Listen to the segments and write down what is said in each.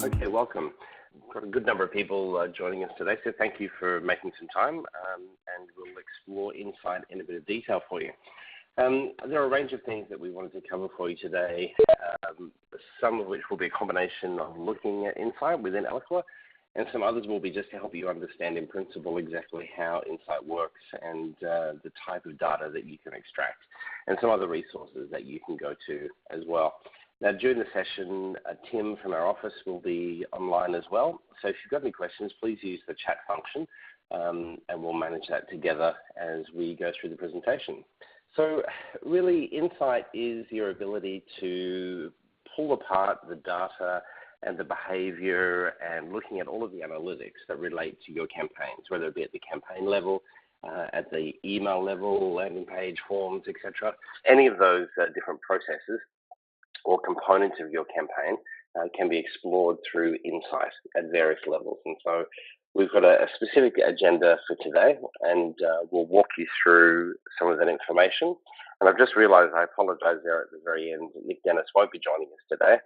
Okay, welcome. We've got a good number of people joining us today, so thank you for making some time, and we'll explore insight in a bit of detail for you. There are a range of things that we wanted to cover for you today, some of which will be a combination of looking at insight within Eloqua, and some others will be just to help you understand in principle exactly how insight works and the type of data that you can extract, and some other resources that you can go to as well. Now, during the session, Tim from our office will be online as well. So if you've got any questions, please use the chat function, and we'll manage that together as we go through the presentation. So really, insight is your ability to pull apart the data and the behavior and looking at all of the analytics that relate to your campaigns, whether it be at the campaign level, at the email level, landing page, forms, etc. Any of those different processes or components of your campaign can be explored through insight at various levels. And so we've got a specific agenda for today, and we'll walk you through some of that information. And I've just realized, I apologize there at the very end, Nick Dennis won't be joining us today.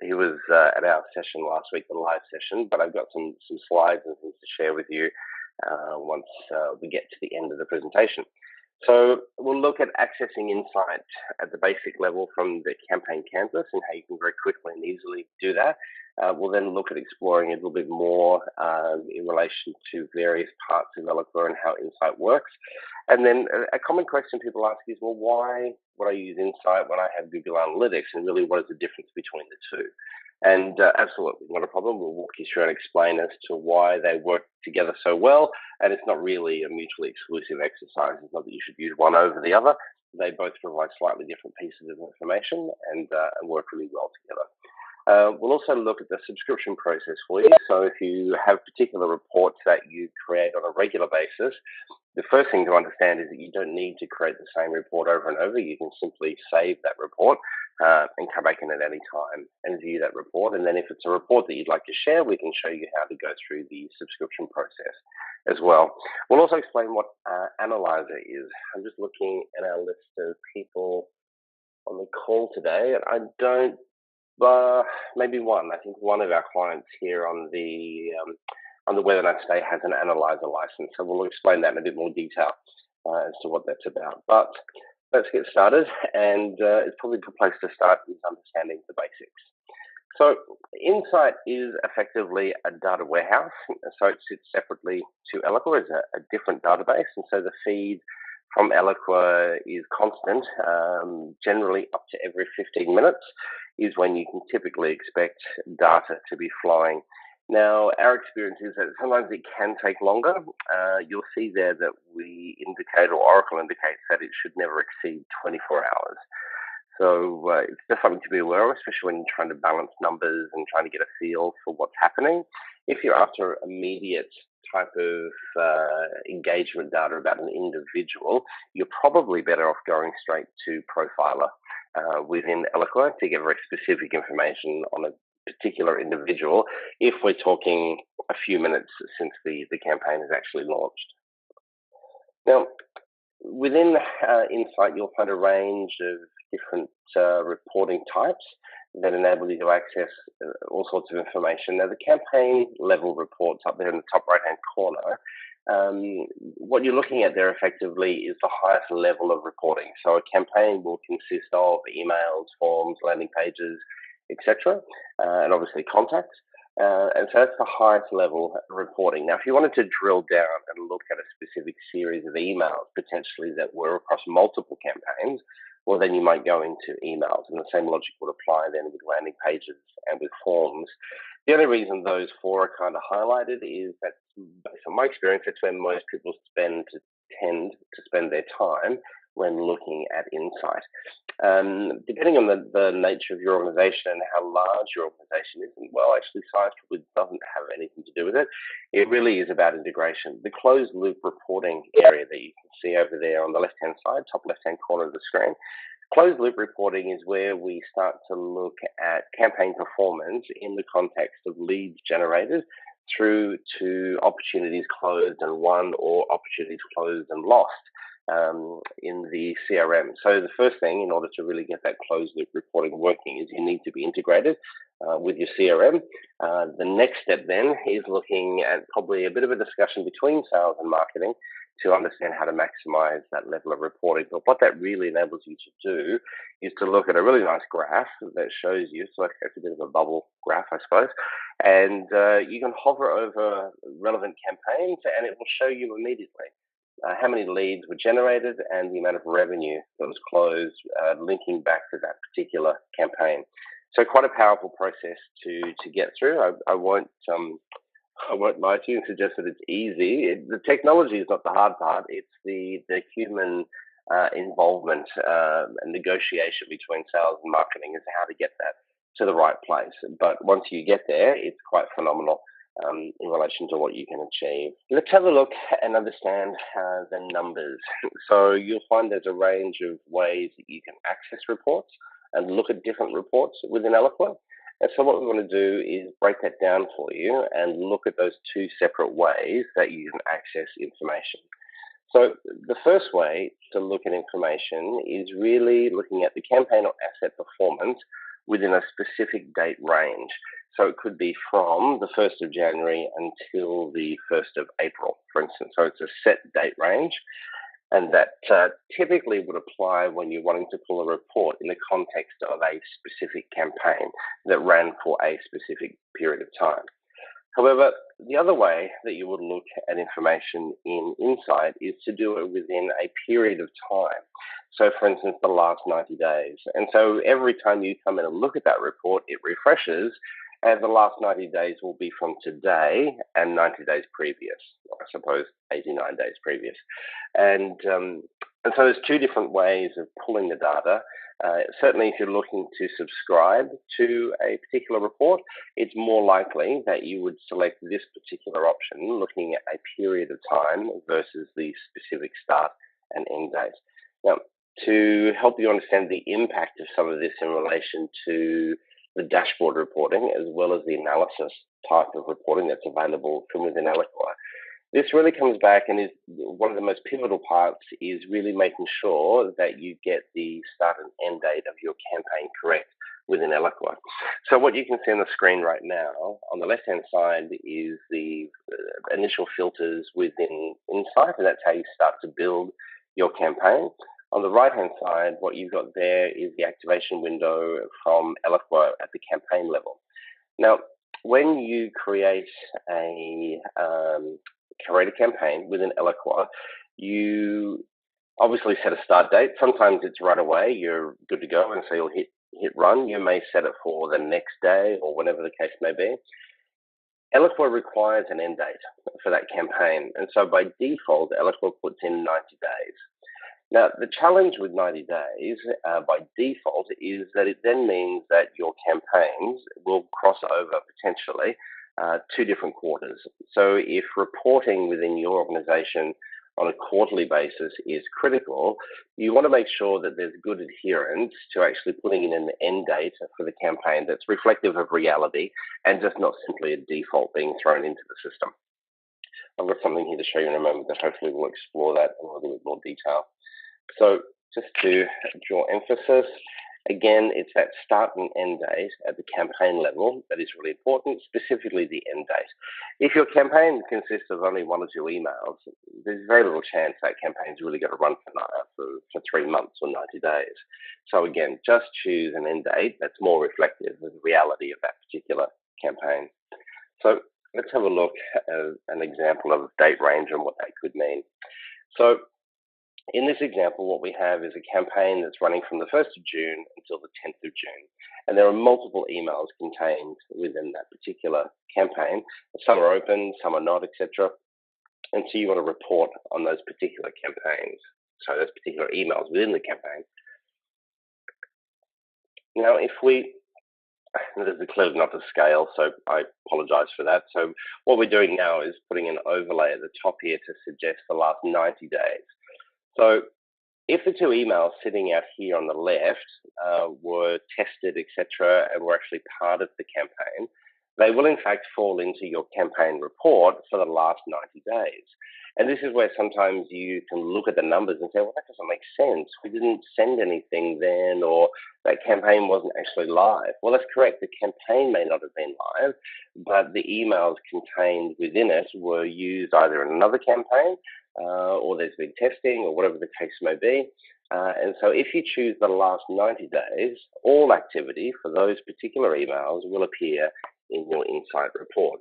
He was at our session last week, the live session, but I've got some slides and things to share with you once we get to the end of the presentation. So we'll look at accessing insight at the basic level from the campaign canvas and how you can very quickly and easily do that. We'll then look at exploring a little bit more in relation to various parts of Eloqua and how insight works. And then a common question people ask is, well, why would I use insight when I have Google Analytics? And really, what is the difference between the two? And absolutely, not a problem. We'll walk you through and explain as to why they work together so well. And it's not really a mutually exclusive exercise. It's not that you should use one over the other. They both provide slightly different pieces of information and work really well together. We'll also look at the subscription process for you. So if you have particular reports that you create on a regular basis, the first thing to understand is that you don't need to create the same report over and over. You can simply save that report and come back in at any time and view that report. And then if it's a report that you'd like to share, we can show you how to go through the subscription process as well. We'll also explain what Analyser is. I'm just looking at our list of people on the call today, and I don't, maybe one. I think one of our clients here on the webinar today has an Analyser license, so we'll explain that in a bit more detail as to what that's about. But let's get started, and it's probably a good place to start with understanding the basics. So Insight is effectively a data warehouse, so it sits separately to Eloqua as a different database, and so the feed from Eloqua is constant, generally up to every 15 minutes is when you can typically expect data to be flowing. Now, our experience is that sometimes it can take longer. You'll see there that we indicate, or Oracle indicates, that it should never exceed 24 hours. So it's just something to be aware of, especially when you're trying to balance numbers and trying to get a feel for what's happening. If you're after immediate type of engagement data about an individual, you're probably better off going straight to Profiler within Eloqua to get very specific information on a particular individual if we're talking a few minutes since the campaign has actually launched. Now, within Insight, you'll find a range of different reporting types that enable you to access all sorts of information. Now, the campaign level reports up there in the top right-hand corner, what you're looking at there effectively is the highest level of reporting. So a campaign will consist of emails, forms, landing pages, etc., and obviously contacts. And so that's the highest level reporting. Now, if you wanted to drill down and look at a specific series of emails, potentially that were across multiple campaigns, well, then you might go into emails, and the same logic would apply then with landing pages and with forms. The only reason those four are kind of highlighted is that, based on my experience, that's where most people tend to spend their time when looking at insight. Depending on the nature of your organization and how large your organization is, and well, actually size probably doesn't have anything to do with it. It really is about integration. The closed loop reporting area that you can see over there on the left-hand side, top left-hand corner of the screen, closed loop reporting is where we start to look at campaign performance in the context of leads generated through to opportunities closed and won or opportunities closed and lost. in the CRM. So the first thing, in order to really get that closed loop reporting working, is you need to be integrated with your CRM. The next step then is looking at probably a bit of a discussion between sales and marketing to understand how to maximize that level of reporting. But what that really enables you to do is to look at a really nice graph that shows you, so it's a bit of a bubble graph, I suppose, and you can hover over relevant campaigns and it will show you immediately how many leads were generated and the amount of revenue that was closed, linking back to that particular campaign. So quite a powerful process to get through. I won't lie to you and suggest that it's easy. The technology is not the hard part. It's the human involvement and negotiation between sales and marketing as to how to get that to the right place. But once you get there, it's quite phenomenal in relation to what you can achieve. Let's have a look and understand the numbers. So you'll find there's a range of ways that you can access reports and look at different reports within Eloqua. And so what we want to do is break that down for you and look at those two separate ways that you can access information. So the first way to look at information is really looking at the campaign or asset performance within a specific date range. So it could be from the 1st of January until the 1st of April, for instance. So it's a set date range. And that typically would apply when you're wanting to pull a report in the context of a specific campaign that ran for a specific period of time. However, the other way that you would look at information in Insight is to do it within a period of time. So for instance, the last 90 days. And so every time you come in and look at that report, it refreshes, and the last 90 days will be from today and 90 days previous, or I suppose 89 days previous. And so there's two different ways of pulling the data. Certainly, if you're looking to subscribe to a particular report, it's more likely that you would select this particular option, looking at a period of time versus the specific start and end date. Now, to help you understand the impact of some of this in relation to the dashboard reporting, as well as the analysis type of reporting that's available from within Eloqua, this really comes back and is one of the most pivotal parts is really making sure that you get the start and end date of your campaign correct within Eloqua. So what you can see on the screen right now, on the left-hand side is the initial filters within Insight, and that's how you start to build your campaign. On the right-hand side, what you've got there is the activation window from Eloqua at the campaign level. Now, when you create a campaign within Eloqua, you obviously set a start date. Sometimes it's right away, you're good to go, and so you'll hit run. You may set it for the next day or whatever the case may be. Eloqua requires an end date for that campaign, and so by default, Eloqua puts in 90 days. Now, the challenge with 90 days by default is that it then means that your campaigns will cross over potentially two different quarters. So if reporting within your organization on a quarterly basis is critical, you want to make sure that there's good adherence to actually putting in an end date for the campaign that's reflective of reality and just not simply a default being thrown into the system. I've got something here to show you in a moment that hopefully will explore that in a little bit more detail. So just to draw emphasis, again, it's that start and end date at the campaign level that is really important, specifically the end date. If your campaign consists of only one or two emails, there's very little chance that campaign's really going to run for 3 months or 90 days. So again, just choose an end date that's more reflective of the reality of that particular campaign. So let's have a look at an example of date range and what that could mean. So in this example, what we have is a campaign that's running from the 1st of June until the 10th of June. And there are multiple emails contained within that particular campaign. Some are open, some are not, etc. And so you want to report on those particular campaigns, so those particular emails within the campaign. Now, there's clearly not to scale, so I apologize for that. So what we're doing now is putting an overlay at the top here to suggest the last 90 days. So if the two emails sitting out here on the left were tested, etc., and were actually part of the campaign, they will in fact fall into your campaign report for the last 90 days. And this is where sometimes you can look at the numbers and say, well, that doesn't make sense. We didn't send anything then, or that campaign wasn't actually live. Well, that's correct. The campaign may not have been live, but the emails contained within it were used either in another campaign or there's been testing or whatever the case may be. And so if you choose the last 90 days, all activity for those particular emails will appear in your Insight report.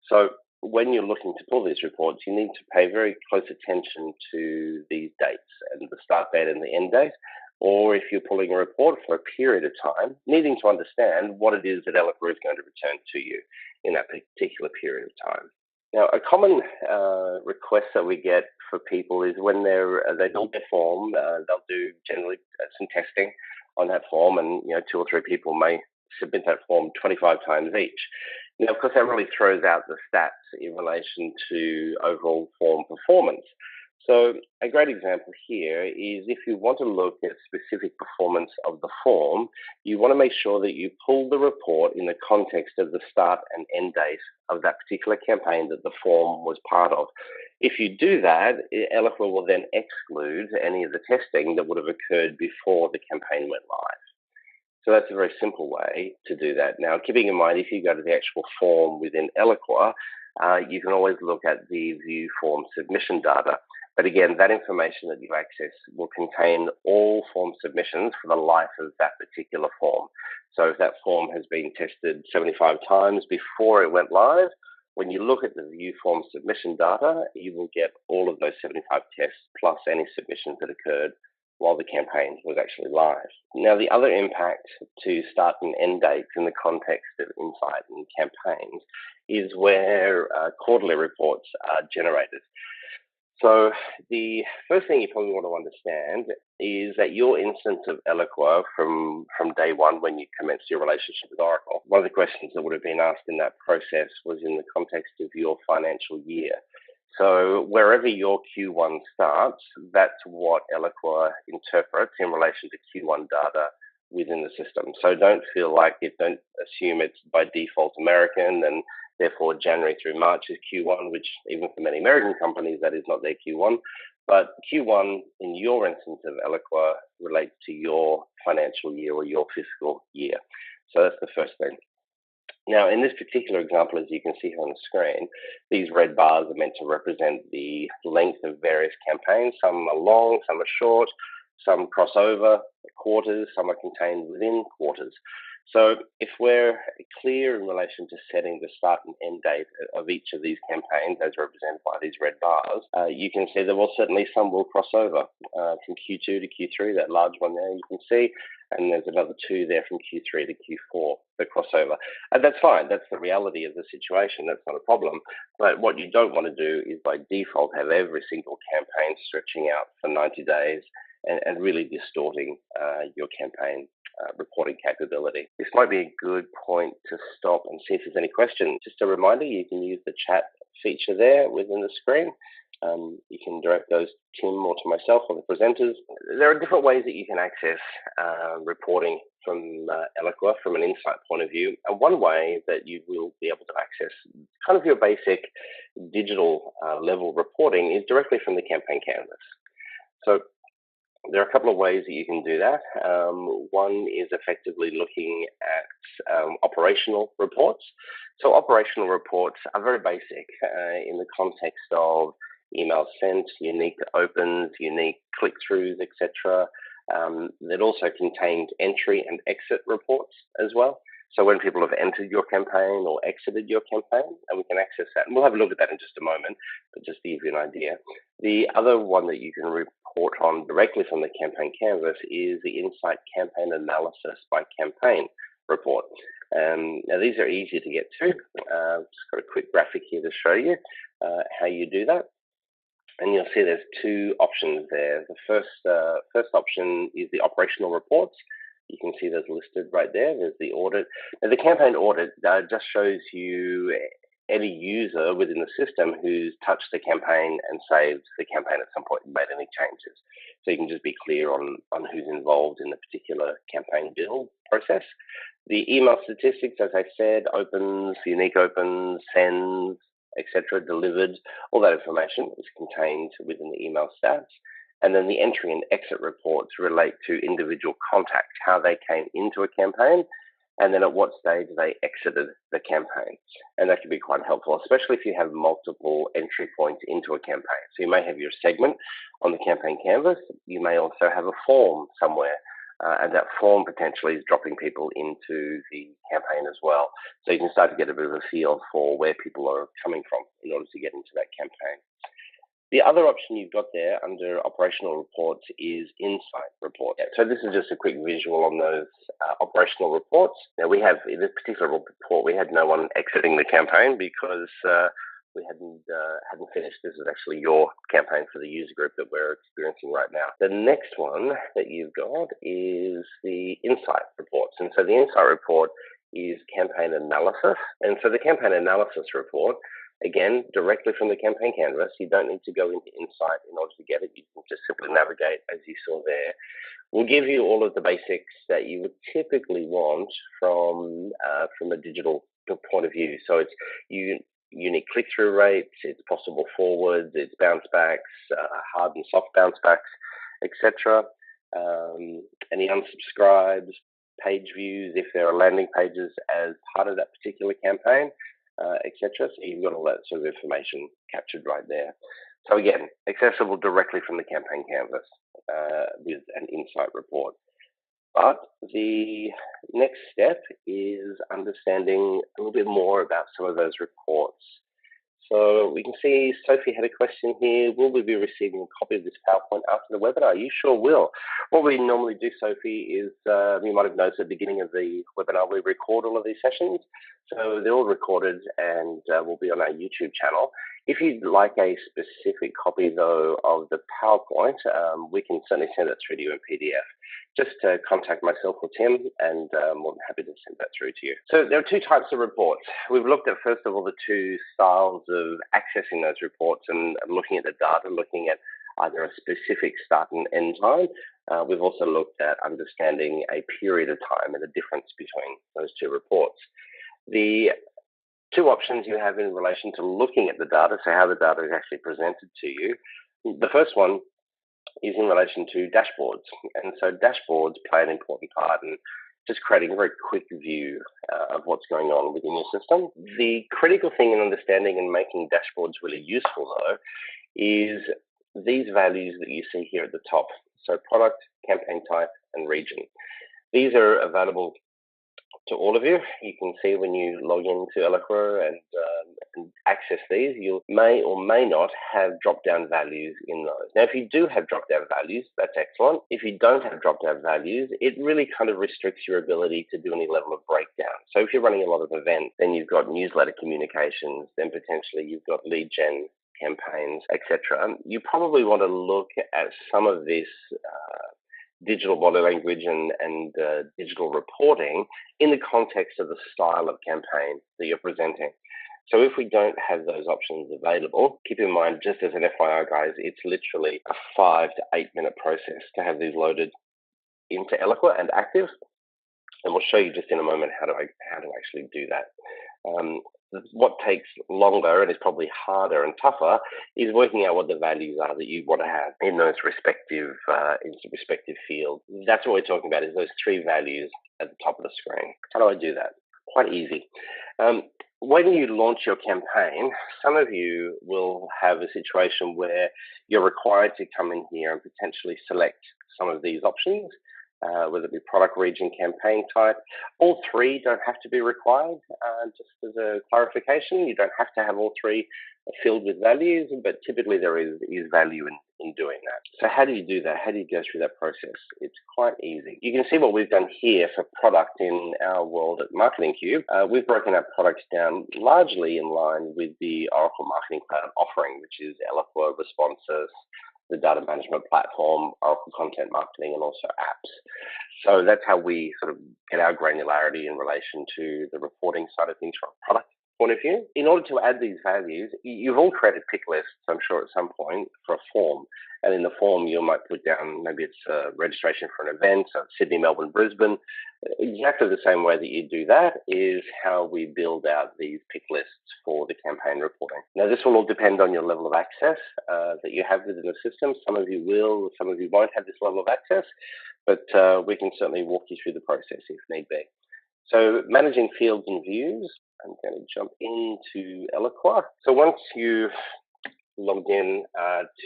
So when you're looking to pull these reports, you need to pay very close attention to these dates and the start date and the end date. Or if you're pulling a report for a period of time, needing to understand what it is that Eloqua is going to return to you in that particular period of time. Now, a common request that we get for people is when they build their form, they'll do generally some testing on that form, and 2 or 3 people may submit that form 25 times each. Now, of course, that really throws out the stats in relation to overall form performance. So a great example here is if you want to look at specific performance of the form, you want to make sure that you pull the report in the context of the start and end date of that particular campaign that the form was part of. If you do that, Eloqua will then exclude any of the testing that would have occurred before the campaign went live. So that's a very simple way to do that. Now, keeping in mind, if you go to the actual form within Eloqua, you can always look at the view form submission data. But again, that information that you access will contain all form submissions for the life of that particular form. So if that form has been tested 75 times before it went live, when you look at the view form submission data, you will get all of those 75 tests plus any submissions that occurred while the campaign was actually live. Now, the other impact to start and end dates in the context of Insight and campaigns is where quarterly reports are generated. So the first thing you probably want to understand is that your instance of Eloqua from day one when you commenced your relationship with Oracle, one of the questions that would have been asked in that process was in the context of your financial year. So wherever your Q1 starts, that's what Eloqua interprets in relation to Q1 data within the system. So don't assume it's by default American and therefore January through March is Q1, which even for many American companies, that is not their Q1. But Q1 in your instance of Eloqua relates to your financial year or your fiscal year. So that's the first thing. Now, in this particular example, as you can see here on the screen, these red bars are meant to represent the length of various campaigns. Some are long, some are short, some cross over quarters, some are contained within quarters. So if we're clear in relation to setting the start and end date of each of these campaigns as represented by these red bars, you can see that certainly some will cross over from Q2 to Q3, that large one there you can see, and there's another 2 there from Q3 to Q4 that cross over. And that's fine, that's the reality of the situation, that's not a problem. But what you don't want to do is by default have every single campaign stretching out for 90 days and really distorting your campaign reporting capability. This might be a good point to stop and see if there's any questions. Just a reminder, you can use the chat feature there within the screen. You can direct those to Tim or to myself or the presenters. There are different ways that you can access reporting from Eloqua from an Insight point of view. And one way that you will be able to access kind of your basic digital level reporting is directly from the campaign canvas. So there are a couple of ways that you can do that. One is effectively looking at operational reports. So operational reports are very basic in the context of emails sent, unique opens, unique click-throughs, etc. It also contains entry and exit reports as well. So when people have entered your campaign or exited your campaign, and we can access that. And we'll have a look at that in just a moment, but just to give you an idea. The other one that you can report on directly from the campaign canvas is the Insight Campaign Analysis by Campaign report. Now these are easy to get to. Just got a quick graphic here to show you how you do that. And you'll see there's 2 options there. The first option is the operational reports. You can see those listed right there. There's the audit. Now, the campaign audit just shows you any user within the system who's touched the campaign and saved the campaign at some point and made any changes. So you can just be clear on who's involved in the particular campaign build process. The email statistics, as I said, opens, unique opens, sends, etc., delivered, all that information is contained within the email stats. And then the entry and exit reports relate to individual contacts, how they came into a campaign, and then at what stage they exited the campaign. And that can be quite helpful, especially if you have multiple entry points into a campaign. So you may have your segment on the campaign canvas. You may also have a form somewhere, and that form potentially is dropping people into the campaign as well. So you can start to get a bit of a feel for where people are coming from in order to get into that campaign. The other option you've got there under operational reports is insight report. So this is just a quick visual on those operational reports. Now we have, in this particular report, we had no one exiting the campaign because we hadn't finished. This is actually your campaign for the user group that we're experiencing right now. The next one that you've got is the insight reports. And so the insight report is campaign analysis. And so the campaign analysis report, again, directly from the campaign canvas, you don't need to go into Insight in order to get it. You can just simply navigate as you saw there. We'll give you all of the basics that you would typically want from a digital point of view. So it's unique click-through rates, it's possible forwards, it's bounce backs, hard and soft bounce backs, etc. Any unsubscribes, page views, if there are landing pages as part of that particular campaign, etc. So you've got all that sort of information captured right there. So again, accessible directly from the campaign canvas with an insight report. But the next step is understanding a little bit more about some of those reports. So we can see Sophie had a question here. Will we be receiving a copy of this PowerPoint after the webinar? You sure will. What we normally do, Sophie, is you might have noticed at the beginning of the webinar, we record all of these sessions. So they're all recorded and will be on our YouTube channel. If you'd like a specific copy, though, of the PowerPoint, we can certainly send it through to you in PDF. Just contact myself or Tim, and I'm more than happy to send that through to you. So there are two types of reports. We've looked at, first of all, the two styles of accessing those reports and looking at the data, looking at either a specific start and end time. We've also looked at understanding a period of time and the difference between those two reports. The two options you have in relation to looking at the data, so how the data is actually presented to you. The first one is in relation to dashboards. And so dashboards play an important part in just creating a very quick view of what's going on within your system. The critical thing in understanding and making dashboards really useful, though, is these values that you see here at the top. So product, campaign type, and region. These are available to all of you. You can see when you log into Eloqua and access these, you may or may not have drop-down values in those. Now, if you do have drop-down values, that's excellent. If you don't have drop-down values, it really kind of restricts your ability to do any level of breakdown. So if you're running a lot of events, then you've got newsletter communications, then potentially you've got lead gen campaigns, etc. You probably want to look at some of this digital body language and digital reporting in the context of the style of campaign that you're presenting. So if we don't have those options available, keep in mind, just as an FYI, guys, it's literally a 5 to 8 minute process to have these loaded into Eloqua and active. And we'll show you just in a moment how to actually do that. What takes longer and is probably harder and tougher is working out what the values are that you want to have in those respective fields. That's what we're talking about, is those 3 values at the top of the screen. How do I do that? Quite easy. When you launch your campaign, some of you will have a situation where you're required to come in here and potentially select some of these options, whether it be product, region, campaign type. All 3 don't have to be required. Just as a clarification, you don't have to have all 3 filled with values, but typically there is value in doing that. So how do you do that? How do you go through that process? It's quite easy. You can see what we've done here for product in our world at Marketing Cube. We've broken our products down largely in line with the Oracle Marketing Cloud offering, which is Eloqua, Responses, the data management platform, Oracle Content Marketing, and also apps. So that's how we sort of get our granularity in relation to the reporting side of things from a product point of view. In order to add these values, you've all created pick lists, I'm sure, at some point for a form. And in the form, you might put down, maybe it's a registration for an event, so Sydney, Melbourne, Brisbane. Exactly the same way that you do that is how we build out these pick lists for the campaign reporting. Now, this will all depend on your level of access that you have within the system. Some of you will, some of you won't have this level of access, but we can certainly walk you through the process if need be. So managing fields and views, I'm going to jump into Eloqua. So once you've logged in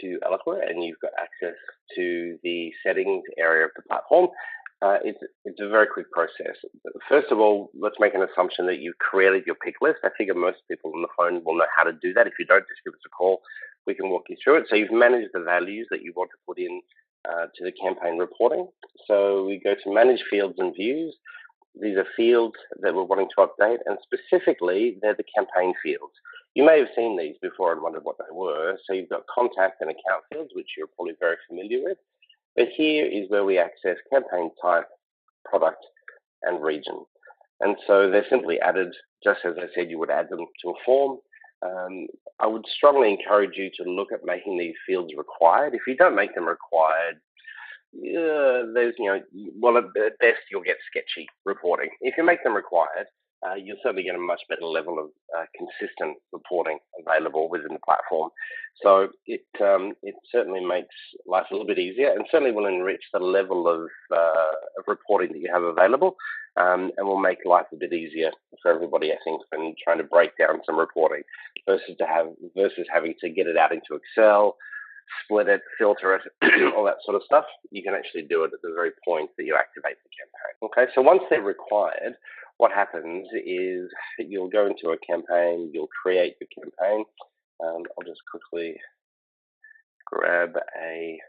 to Eloqua and you've got access to the settings area of the platform, it's a very quick process. First of all, let's make an assumption that you've created your pick list. I figure most people on the phone will know how to do that. If you don't, just give us a call. We can walk you through it. So you've managed the values that you want to put in to the campaign reporting. So we go to Manage Fields and Views. These are fields that we're wanting to update, and specifically, they're the campaign fields. You may have seen these before and wondered what they were. So you've got contact and account fields, which you're probably very familiar with. But here is where we access campaign type, product, and region. And so they're simply added, just as I said, you would add them to a form. I would strongly encourage you to look at making these fields required. If you don't make them required, there's, well, at best, you'll get sketchy reporting. If you make them required, you'll certainly get a much better level of consistent reporting available within the platform. So it certainly makes life a little bit easier, and certainly will enrich the level of reporting that you have available, and will make life a bit easier for everybody, I think, when trying to break down some reporting versus having to get it out into Excel, split it, filter it, all that sort of stuff. You can actually do it at the very point that you activate the campaign. Okay, so once they're required, what happens is you'll go into a campaign, you'll create your campaign. I'll just quickly grab a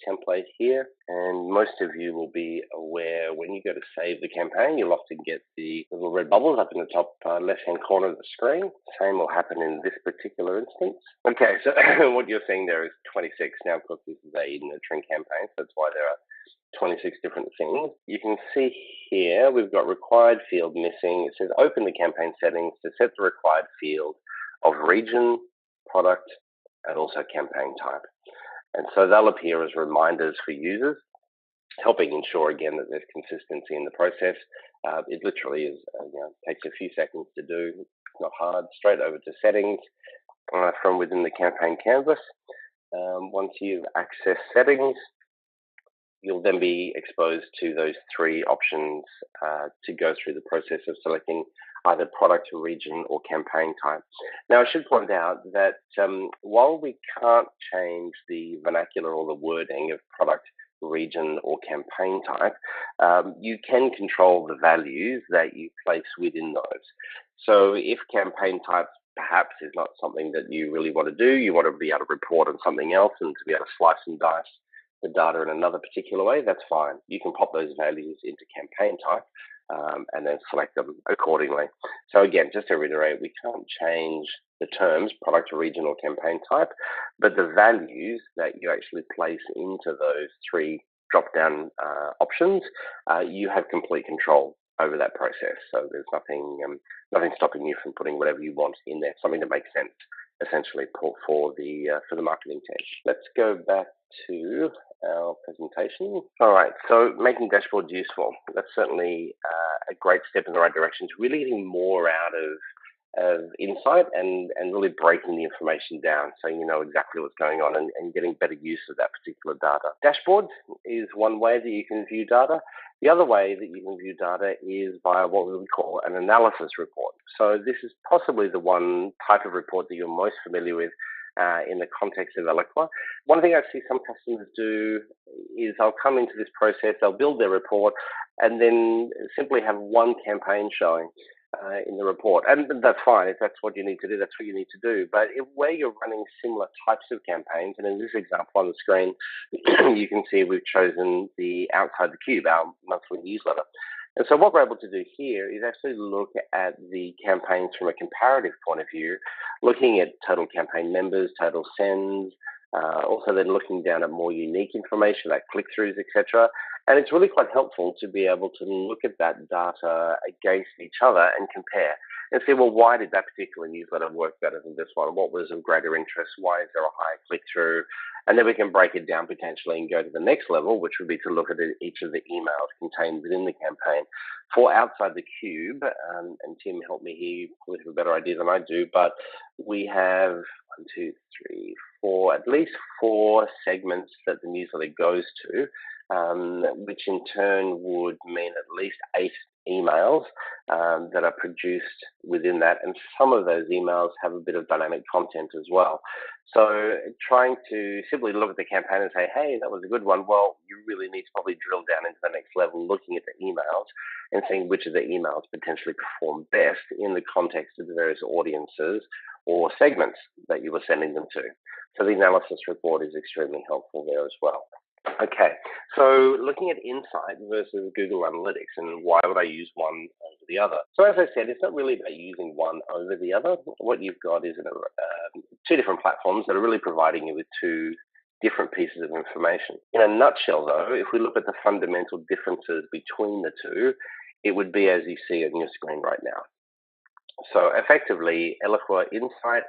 template here, and most of you will be aware when you go to save the campaign, you'll often get the little red bubbles up in the top left-hand corner of the screen. Same will happen in this particular instance. Okay, so what you're seeing there is 26. Now, of course, this is a nurturing campaign, so that's why there are 26 different things. You can see here we've got required field missing. It says open the campaign settings to set the required field of region, product, and also campaign type. And so they'll appear as reminders for users, helping ensure again that there's consistency in the process. It literally is, takes a few seconds to do. It's not hard. Straight over to settings from within the campaign canvas. Once you've accessed settings, you'll then be exposed to those three options to go through the process of selecting either product, region, or campaign type. Now, I should point out that while we can't change the vernacular or the wording of product, region, or campaign type, you can control the values that you place within those. So if campaign type perhaps is not something that you really want to do, you want to be able to report on something else and to be able to slice and dice the data in another particular way, that's fine. You can pop those values into campaign type and then select them accordingly. So again, just to reiterate, we can't change the terms product, region, or campaign type, but the values that you actually place into those three drop-down options, you have complete control over that process. So there's nothing stopping you from putting whatever you want in there, something that makes sense essentially for the marketing team. Let's go back to our presentation. All right, so making dashboards useful. That's certainly a great step in the right direction. It's really getting more out of insight and really breaking the information down so you know exactly what's going on and getting better use of that particular data. Dashboards is one way that you can view data. The other way that you can view data is via what we would call an analysis report. So this is possibly the one type of report that you're most familiar with in the context of Eloqua. One thing I see some customers do is they'll come into this process, they'll build their report, and then simply have one campaign showing in the report. And that's fine. If that's what you need to do, that's what you need to do. But where you're running similar types of campaigns, and in this example on the screen, you can see we've chosen the Outside the Cube, our monthly newsletter. And so what we're able to do here is actually look at the campaigns from a comparative point of view, looking at total campaign members, total sends, also then looking down at more unique information like click-throughs, etc. And it's really quite helpful to be able to look at that data against each other and compare. and see, well, why did that particular newsletter work better than this one? What was of greater interest? Why is there a higher click-through? And then we can break it down potentially and go to the next level, which would be to look at each of the emails contained within the campaign. For outside the cube, and Tim, help me here, you probably have a better idea than I do, but we have 1, 2, 3, 4, at least 4 segments that the newsletter goes to, which in turn would mean at least 8 emails that are produced within that, and some of those emails have a bit of dynamic content as well. So trying to simply look at the campaign and say, hey, that was a good one, well, you really need to probably drill down into the next level, looking at the emails and seeing which of the emails potentially perform best in the context of the various audiences or segments that you were sending them to. So the analysis report is extremely helpful there as well. Okay, so looking at Insight versus Google Analytics, and why would I use one over the other? So as I said, it's not really about using one over the other. What you've got is 2 different platforms that are really providing you with 2 different pieces of information. In a nutshell, though, if we look at the fundamental differences between the 2, it would be as you see on your screen right now. So effectively, Eloqua Insight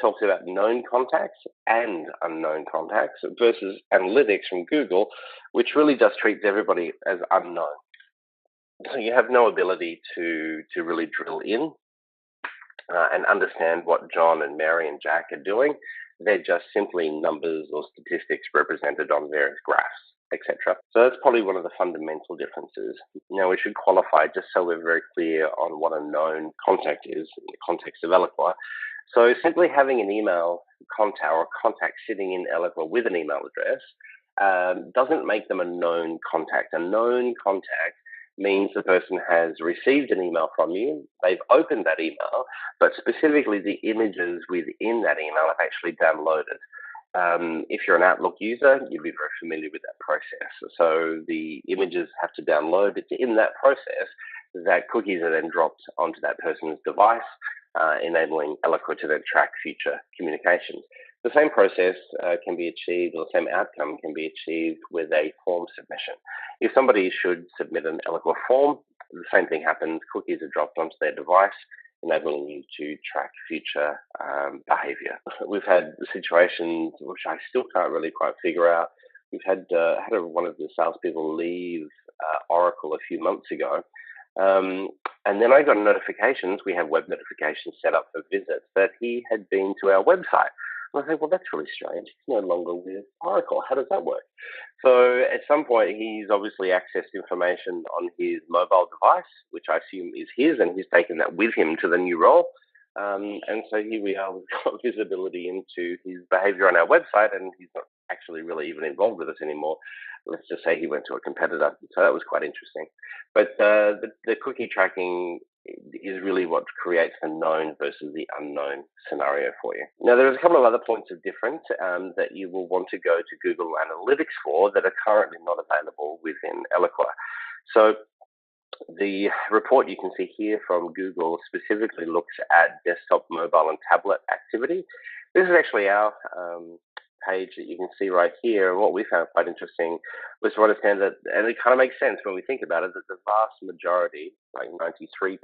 talks about known contacts and unknown contacts versus analytics from Google, which really just treats everybody as unknown. So you have no ability to really drill in and understand what John and Mary and Jack are doing. They're just simply numbers or statistics represented on various graphs, etc. So that's probably one of the fundamental differences. Now, we should qualify just so we're very clear on what a known contact is in the context of Eloqua. So simply having an email contact or contact sitting in Eloqua with an email address doesn't make them a known contact. A known contact means the person has received an email from you, they've opened that email, but specifically the images within that email have actually downloaded. If you're an Outlook user, you'll be very familiar with that process. So the images have to download. It's in that process that cookies are then dropped onto that person's device, enabling Eloqua to then track future communications. The same process can be achieved, or the same outcome can be achieved with a form submission. If somebody should submit an Eloqua form, the same thing happens. Cookies are dropped onto their device, enabling you to track future behavior. We've had situations which I still can't really quite figure out. We've had one of the salespeople leave Oracle a few months ago, and then I got notifications. We have web notifications set up for visits that he had been to our website. And I think, well, that's really strange. He's no longer with Oracle. How does that work? So at some point, he's obviously accessed information on his mobile device, which I assume is his, and he's taken that with him to the new role. And so here we are, we've got visibility into his behavior on our website, and he's not actually really even involved with us anymore. Let's just say he went to a competitor. So that was quite interesting. But the cookie tracking is really what creates the known versus the unknown scenario for you. Now, there's a couple of other points of difference that you will want to go to Google Analytics for that are currently not available within Eloqua. So the report you can see here from Google specifically looks at desktop, mobile, and tablet activity. This is actually our page that you can see right here. And what we found quite interesting was to understand that, and it kind of makes sense when we think about it, that the vast majority, like 93%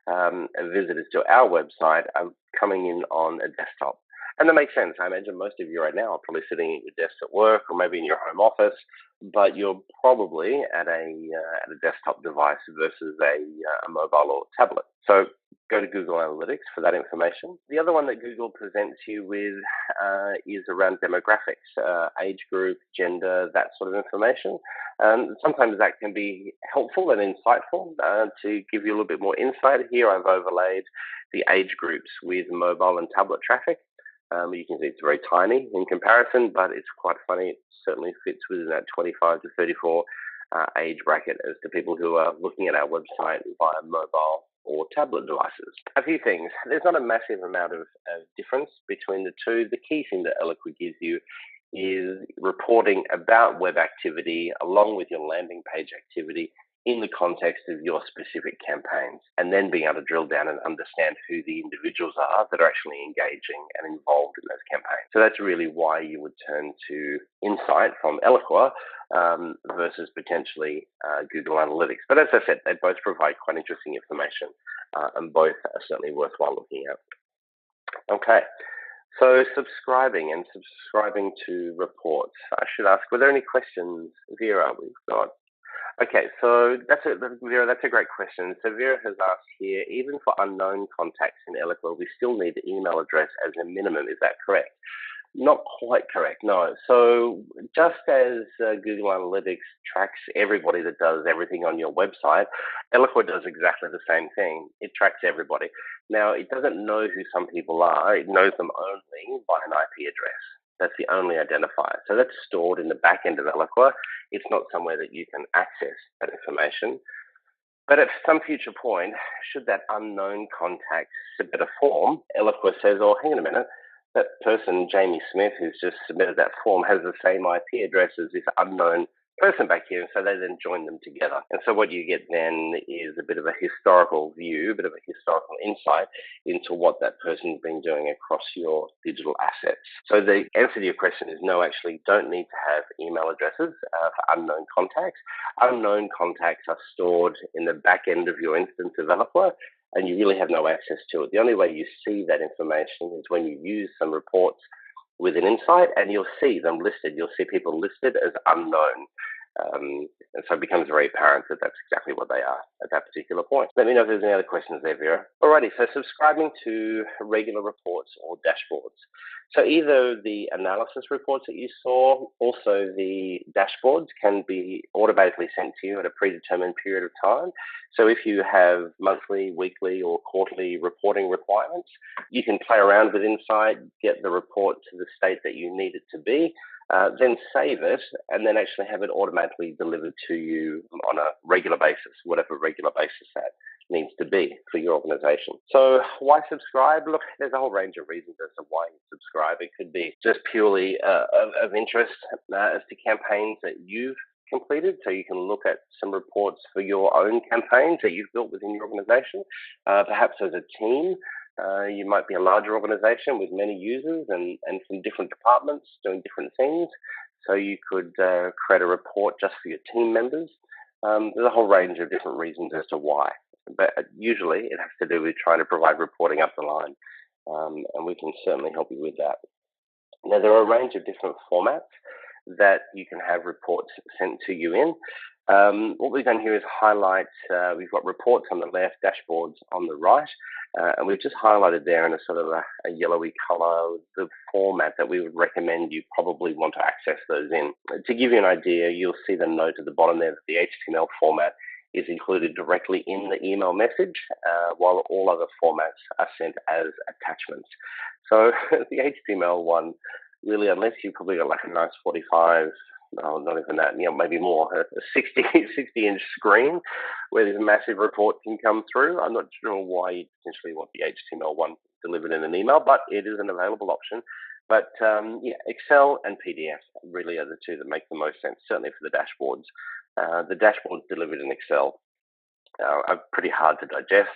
of visitors to our website are coming in on a desktop. And that makes sense. I imagine most of you right now are probably sitting at your desk at work or maybe in your home office, but you're probably at a desktop device versus a mobile or tablet. So go to Google Analytics for that information. The other one that Google presents you with is around demographics, age group, gender, that sort of information. Sometimes that can be helpful and insightful to give you a little bit more insight. Here I've overlaid the age groups with mobile and tablet traffic. You can see it's very tiny in comparison, but it's quite funny. It certainly fits within that 25 to 34 age bracket as to people who are looking at our website via mobile or tablet devices. A few things. There's not a massive amount of difference between the two. The key thing that Eloqua gives you is reporting about web activity along with your landing page activity in the context of your specific campaigns, and then being able to drill down and understand who the individuals are that are actually engaging and involved in those campaigns. So that's really why you would turn to Insight from Eloqua versus potentially Google Analytics. But as I said, they both provide quite interesting information and both are certainly worthwhile looking at. Okay. So subscribing to reports. I should ask, were there any questions, Vera? We've got. Okay, so Vera, that's a great question. So Vera has asked here, even for unknown contacts in Eloqua, we still need the email address as a minimum. Is that correct? Not quite correct, no. So just as Google Analytics tracks everybody that does everything on your website, Eloqua does exactly the same thing. It tracks everybody. Now, it doesn't know who some people are. It knows them only by an IP address. That's the only identifier. So that's stored in the back end of Eloqua. It's not somewhere that you can access that information. But at some future point, should that unknown contact submit a form, Eloqua says, oh, hang on a minute, that person, Jamie Smith, who's just submitted that form, has the same IP address as this unknown person back here, and so they then join them together. And so what you get then is a bit of a historical view, a bit of a historical insight into what that person's been doing across your digital assets. So the answer to your question is no, actually don't need to have email addresses for unknown contacts. Unknown contacts are stored in the back end of your instance of Eloqua, and you really have no access to it. The only way you see that information is when you use some reports within Insight, and you'll see them listed. You'll see people listed as unknown. And so it becomes very apparent that that's exactly what they are at that particular point. Let me know if there's any other questions there, Vera. Alrighty, so subscribing to regular reports or dashboards. So either the analysis reports that you saw, also the dashboards can be automatically sent to you at a predetermined period of time. So if you have monthly, weekly, or quarterly reporting requirements, you can play around with Insight, get the report to the state that you need it to be, then save it, and then actually have it automatically delivered to you on a regular basis, whatever regular basis that needs to be for your organization. So why subscribe? Look, there's a whole range of reasons as to why you subscribe. It could be just purely of interest as to campaigns that you've completed, so you can look at some reports for your own campaigns that you've built within your organization. Perhaps as a team, you might be a larger organization with many users and from different departments doing different things. So you could create a report just for your team members. There's a whole range of different reasons as to why. But usually it has to do with trying to provide reporting up the line. And we can certainly help you with that. Now, there are a range of different formats that you can have reports sent to you in. What we've done here is highlight, we've got reports on the left, dashboards on the right, and we've just highlighted there in a sort of a yellowy color the format that we would recommend you probably want to access those in. To give you an idea, you'll see the note at the bottom there that the HTML format is included directly in the email message, while all other formats are sent as attachments. So the HTML one, really, unless you've probably got like a nice 45, no, not even that, maybe more, a 60-inch screen where this massive report can come through. I'm not sure why you potentially want the HTML one delivered in an email, but it is an available option. But yeah, Excel and PDF really are the two that make the most sense, certainly for the dashboards. The dashboards delivered in Excel are pretty hard to digest,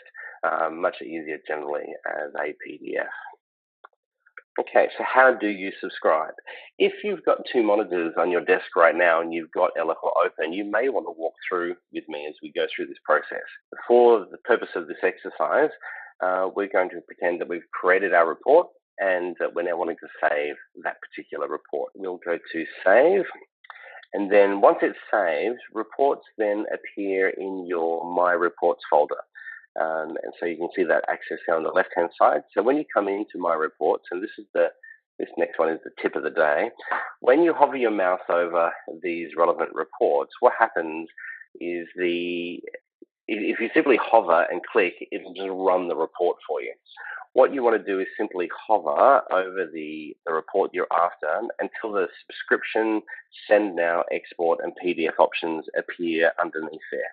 much easier generally as a PDF. Okay, so how do you subscribe? If you've got two monitors on your desk right now and you've got Eloqua open, you may want to walk through with me as we go through this process. For the purpose of this exercise, we're going to pretend that we've created our report and that we're now wanting to save that particular report. We'll go to Save, and then once it's saved, reports then appear in your My Reports folder. And so you can see that access here on the left-hand side. So when you come into My Reports, and this next one is the tip of the day, when you hover your mouse over these relevant reports, what happens is if you simply hover and click, it'll just run the report for you. What you want to do is simply hover over the report you're after until the subscription, send now, export, and PDF options appear underneath there.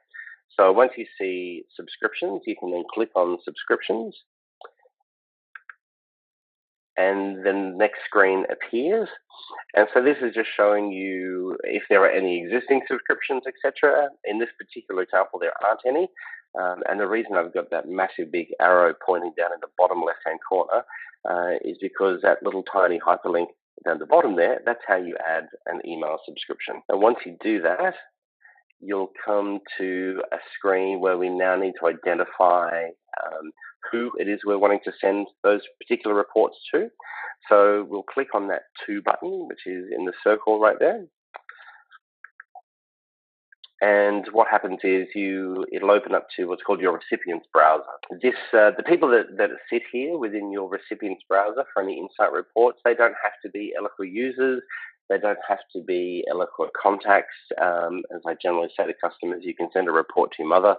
So once you see subscriptions, you can then click on subscriptions. and then the next screen appears. And so this is just showing you if there are any existing subscriptions, etc. In this particular example, there aren't any. And the reason I've got that massive big arrow pointing down in the bottom left-hand corner is because that little tiny hyperlink down the bottom there, that's how you add an email subscription. And once you do that, you'll come to a screen where we now need to identify who it is we're wanting to send those particular reports to. So we'll click on that To button, which is in the circle right there. And what happens is it'll open up to what's called your recipients browser. The people that sit here within your recipients browser for any insight reports, they don't have to be Eloqua users. They don't have to be Eloqua contacts. As I generally say to customers, you can send a report to your mother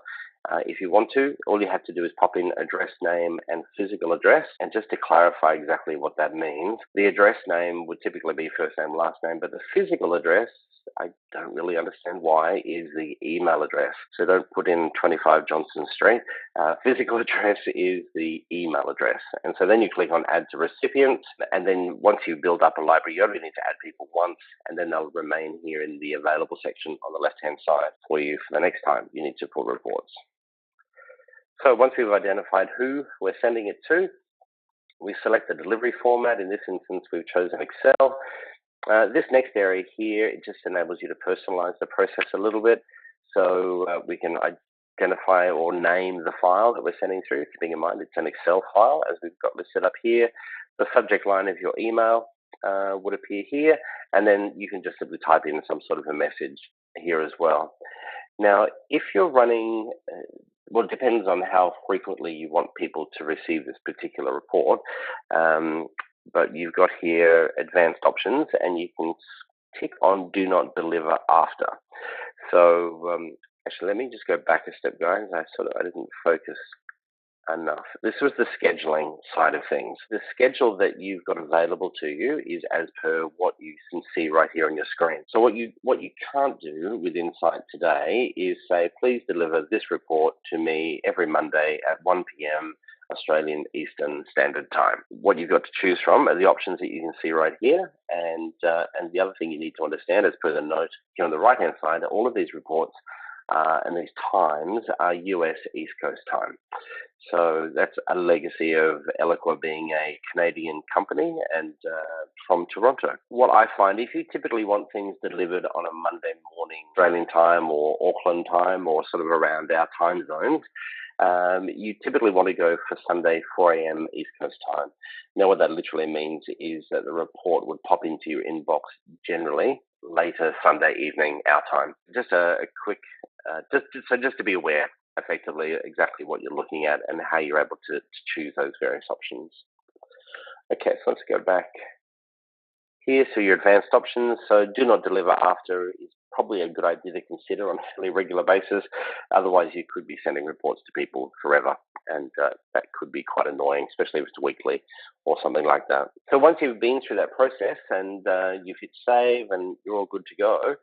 if you want to. All you have to do is pop in address name and physical address. And just to clarify exactly what that means, the address name would typically be first name, last name, but the physical address, I don't really understand why, is the email address. So don't put in 25 Johnson Street. Physical address is the email address. And so then you click on Add to Recipients. And then once you build up a library, you only need to add people once, and then they'll remain here in the Available section on the left-hand side for you for the next time you need to pull reports. So once we've identified who we're sending it to, we select the delivery format. In this instance, we've chosen Excel. This next area here, it just enables you to personalize the process a little bit. So we can identify or name the file that we're sending through, keeping in mind it's an Excel file, as we've got listed up here. The subject line of your email would appear here, and then you can just simply type in some sort of a message here as well. Now, if you're running, well, it depends on how frequently you want people to receive this particular report. But you've got here advanced options, and you can tick on Do Not Deliver After. So actually, let me just go back a step, guys. I didn't focus enough. This was the scheduling side of things. The schedule that you've got available to you is as per what you can see right here on your screen. So what you can't do with Insight today is say, please deliver this report to me every Monday at 1 p.m. Australian Eastern Standard Time. What you've got to choose from are the options that you can see right here, and the other thing you need to understand, as per the note here on the right-hand side, all of these reports and these times are US East Coast time. So that's a legacy of Eloqua being a Canadian company and from Toronto. What I find, if you typically want things delivered on a Monday morning Australian time or Auckland time or sort of around our time zones, you typically want to go for Sunday 4 a.m. East Coast time. Now, what that literally means is that the report would pop into your inbox generally later Sunday evening our time. Just a quick, just to be aware effectively exactly what you're looking at and how you're able to choose those various options. Okay, so let's go back here. So your advanced options. So do not deliver after is probably a good idea to consider on a fairly regular basis. Otherwise, you could be sending reports to people forever, and that could be quite annoying, especially if it's weekly or something like that. So once you've been through that process and you've hit save and you're all good to go,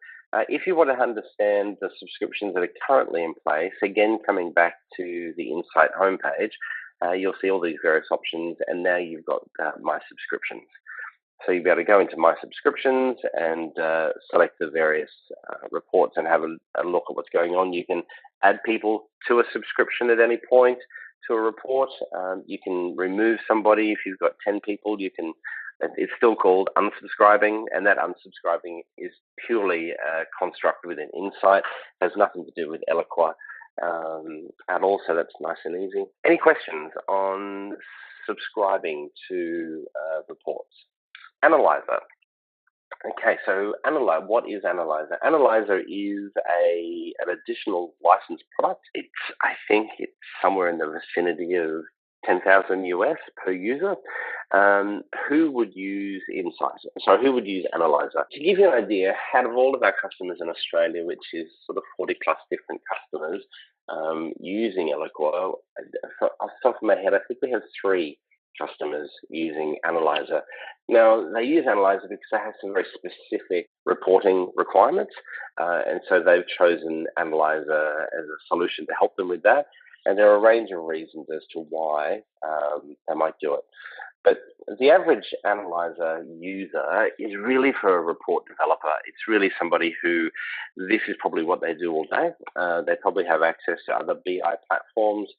if you want to understand the subscriptions that are currently in place, again, coming back to the Insight homepage, you'll see all these various options, and now you've got My Subscriptions. So you'll be able to go into My Subscriptions and select the various reports and have a look at what's going on. You can add people to a subscription at any point to a report. You can remove somebody if you've got 10 people. It's still called unsubscribing, and that unsubscribing is purely a construct within Insight. It has nothing to do with Eloqua at all, so that's nice and easy. Any questions on subscribing to reports? Analyser. Okay, so what is Analyser? Analyser is an additional licensed product. I think it's somewhere in the vicinity of 10,000 US per user. Who would use Insight? So who would use Analyser? To give you an idea, out of all of our customers in Australia, which is sort of 40 plus different customers using Eloqua, off the top of my head, I think we have 3 customers using Analyser. Now, they use Analyser because they have some very specific reporting requirements, and so they've chosen Analyser as a solution to help them with that. And there are a range of reasons as to why they might do it. But the average Analyser user is really for a report developer. It's really somebody who this is probably what they do all day. They probably have access to other BI platforms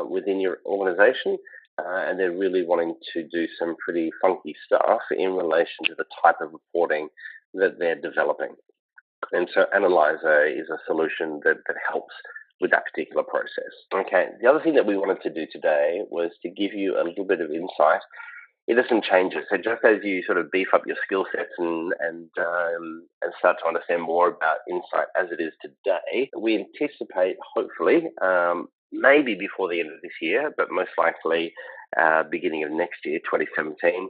within your organization, and they're really wanting to do some pretty funky stuff in relation to the type of reporting that they're developing. And so Analyser is a solution that helps with that particular process. Okay, the other thing that we wanted to do today was to give you a little bit of insight into some changes. So just as you sort of beef up your skill sets and start to understand more about Insight as it is today, we anticipate, hopefully, maybe before the end of this year, but most likely beginning of next year, 2017,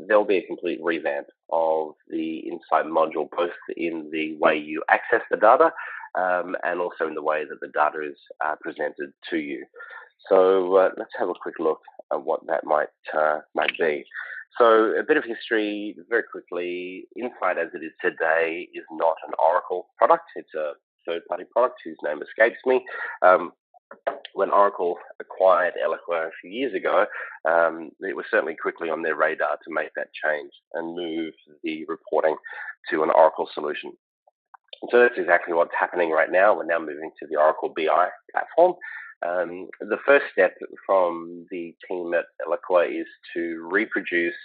there'll be a complete revamp of the Insight module, both in the way you access the data and also in the way that the data is presented to you. So let's have a quick look at what that might be. So a bit of history very quickly. Insight as it is today is not an Oracle product. It's a third-party product whose name escapes me. When Oracle acquired Eloqua a few years ago, it was certainly quickly on their radar to make that change and move the reporting to an Oracle solution. So that's exactly what's happening right now. We're now moving to the Oracle BI platform. The first step from the team at Eloqua is to reproduce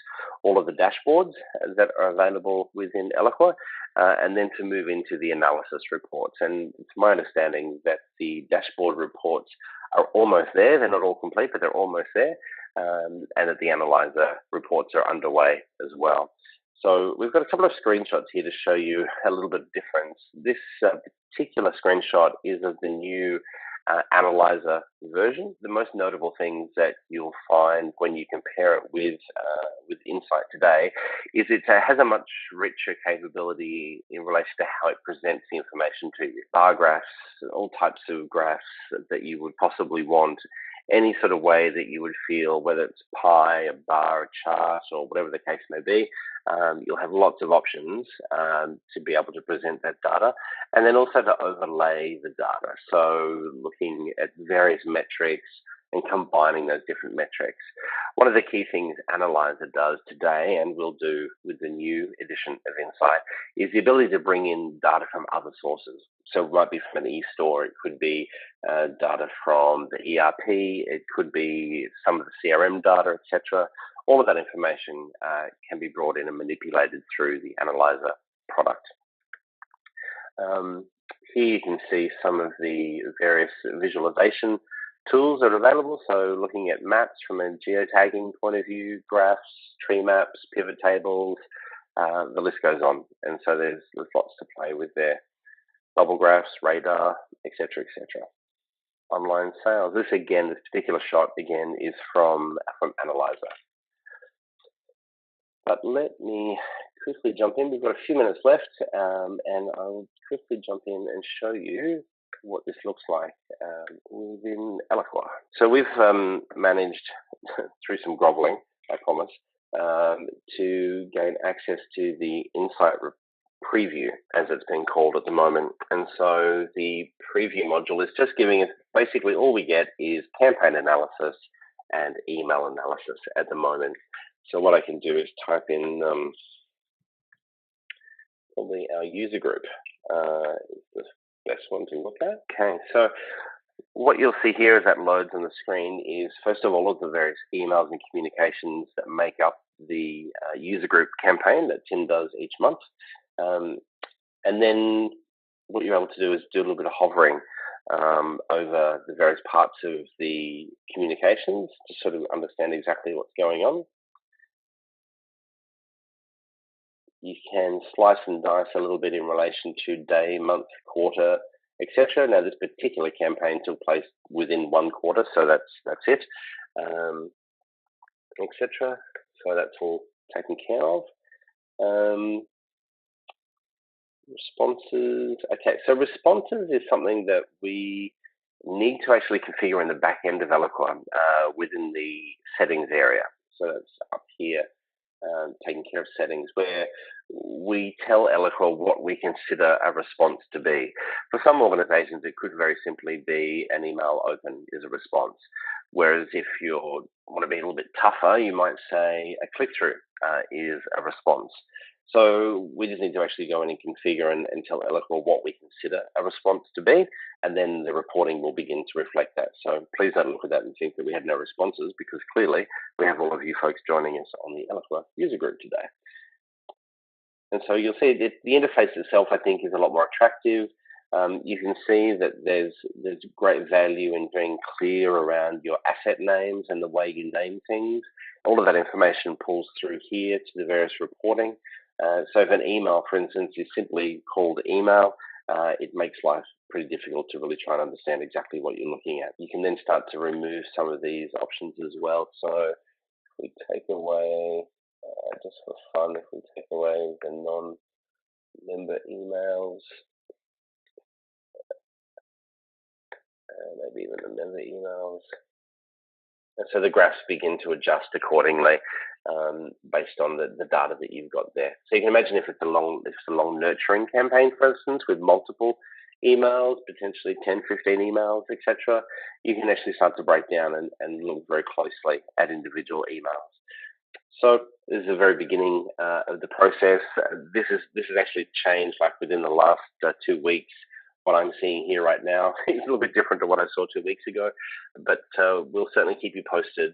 all of the dashboards that are available within Eloqua, and then to move into the analysis reports. And it's my understanding that the dashboard reports are almost there. They're not all complete, but they're almost there, and that the Analyser reports are underway as well. So we've got a couple of screenshots here to show you a little bit of difference. This particular screenshot is of the new Analyser version. The most notable things that you'll find when you compare it with Insight today is it has a much richer capability in relation to how it presents the information to you. Bar graphs, all types of graphs that you would possibly want, any sort of way that you would feel, whether it's pie, a bar, a chart, or whatever the case may be. You'll have lots of options to be able to present that data, and then also to overlay the data. So looking at various metrics and combining those different metrics. One of the key things Analyser does today, and will do with the new edition of Insight, is the ability to bring in data from other sources. So it might be from an e-store, it could be data from the ERP, it could be some of the CRM data, etc. All of that information can be brought in and manipulated through the Analyser product. Here you can see some of the various visualization tools that are available. So looking at maps from a geotagging point of view, graphs, tree maps, pivot tables, the list goes on. And so there's lots to play with there. Bubble graphs, radar, etc., etc. Online sales. This particular shot again is from Analyser. But let me quickly jump in. We've got a few minutes left, and I'll quickly jump in and show you what this looks like within Eloqua. So we've managed, through some groveling, I promise, to gain access to the Insight preview, as it's being called at the moment. And so the preview module is just giving us, basically all we get is campaign analysis and email analysis at the moment. So what I can do is type in probably our user group is the best one to look at. Okay, so what you'll see here as that loads on the screen is, first of all of the various emails and communications that make up the user group campaign that Tim does each month. And then what you're able to do is do a little bit of hovering over the various parts of the communications to sort of understand exactly what's going on. You can slice and dice a little bit in relation to day, month, quarter, etc. Now, this particular campaign took place within one quarter, so that's it, etc. So that's all taken care of. Responses. Okay, so responses is something that we need to actually configure in the back end of Eloqua within the settings area. So that's up here, taking care of settings, where we tell Eloqua what we consider a response to be. For some organizations, it could very simply be an email open is a response. Whereas if you want to be a little bit tougher, you might say a click-through is a response. So we just need to actually go in and configure and tell Eloqua what we consider a response to be, and then the reporting will begin to reflect that. So please don't look at that and think that we had no responses, because clearly we have all of you folks joining us on the Eloqua user group today. And so you'll see that the interface itself, I think, is a lot more attractive. You can see that there's great value in being clear around your asset names and the way you name things. All of that information pulls through here to the various reporting. So if an email, for instance, is simply called email, it makes life pretty difficult to really try and understand exactly what you're looking at. You can then start to remove some of these options as well. So if we take away, just for fun, if we take away the non-member emails, maybe even the member emails. And so the graphs begin to adjust accordingly based on the data that you've got there. So you can imagine if it's a long nurturing campaign, for instance, with multiple emails, potentially 10, 15 emails, etc., you can actually start to break down and look very closely at individual emails. So this is the very beginning of the process. This has actually changed like within the last 2 weeks. What I'm seeing here right now is a little bit different to what I saw 2 weeks ago, but we'll certainly keep you posted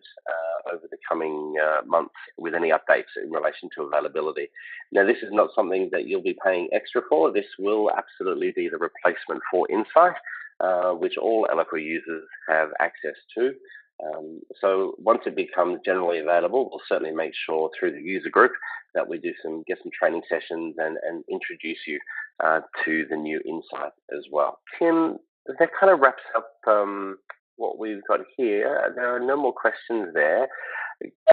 over the coming months with any updates in relation to availability. Now, this is not something that you'll be paying extra for. This will absolutely be the replacement for Insight, which all Eloqua users have access to. So once it becomes generally available, we'll certainly make sure through the user group that we get some training sessions and introduce you to the new Insight as well. Tim, that kind of wraps up what we've got here. There are no more questions there.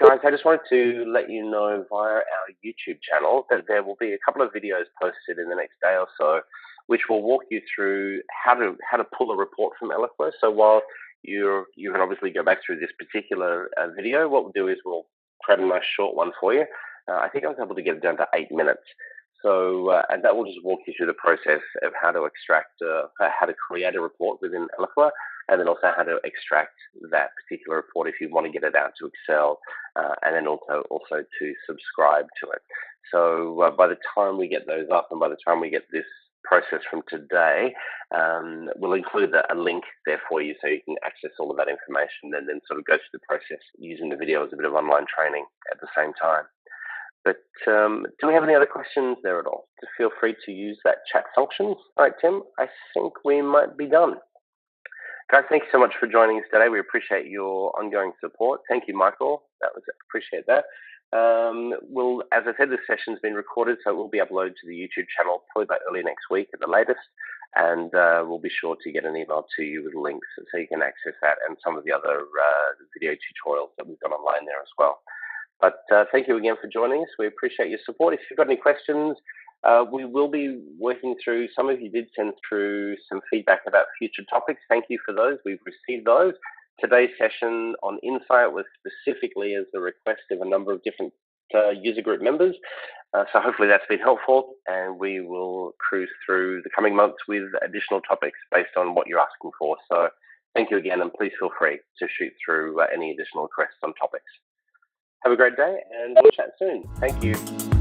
Guys, I just wanted to let you know via our YouTube channel that there will be a couple of videos posted in the next day or so, which will walk you through how to pull a report from Eloqua. So while you can obviously go back through this particular video, what we'll do is we'll create a nice short one for you. I think I was able to get it down to 8 minutes. So, and that will just walk you through the process of how to extract, how to create a report within Eloqua, and then also how to extract that particular report if you want to get it out to Excel, and then also to subscribe to it. So by the time we get those up and by the time we get this process from today, we'll include a link there for you so you can access all of that information and then sort of go through the process using the video as a bit of online training at the same time. But do we have any other questions there at all? Just feel free to use that chat function. All right, Tim, I think we might be done. Guys, thank you so much for joining us today. We appreciate your ongoing support. Thank you, Michael. Appreciate that. As I said, this session's been recorded, so it will be uploaded to the YouTube channel probably by early next week at the latest. And we'll be sure to get an email to you with links so you can access that and some of the other video tutorials that we've got online there as well. But thank you again for joining us. We appreciate your support. If you've got any questions, we will be working through. Some of you did send through some feedback about future topics. Thank you for those. We've received those. Today's session on Insight was specifically as a request of a number of different user group members. So hopefully that's been helpful, and we will cruise through the coming months with additional topics based on what you're asking for. So thank you again, and please feel free to shoot through any additional requests on topics. Have a great day, and we'll chat soon. Thank you.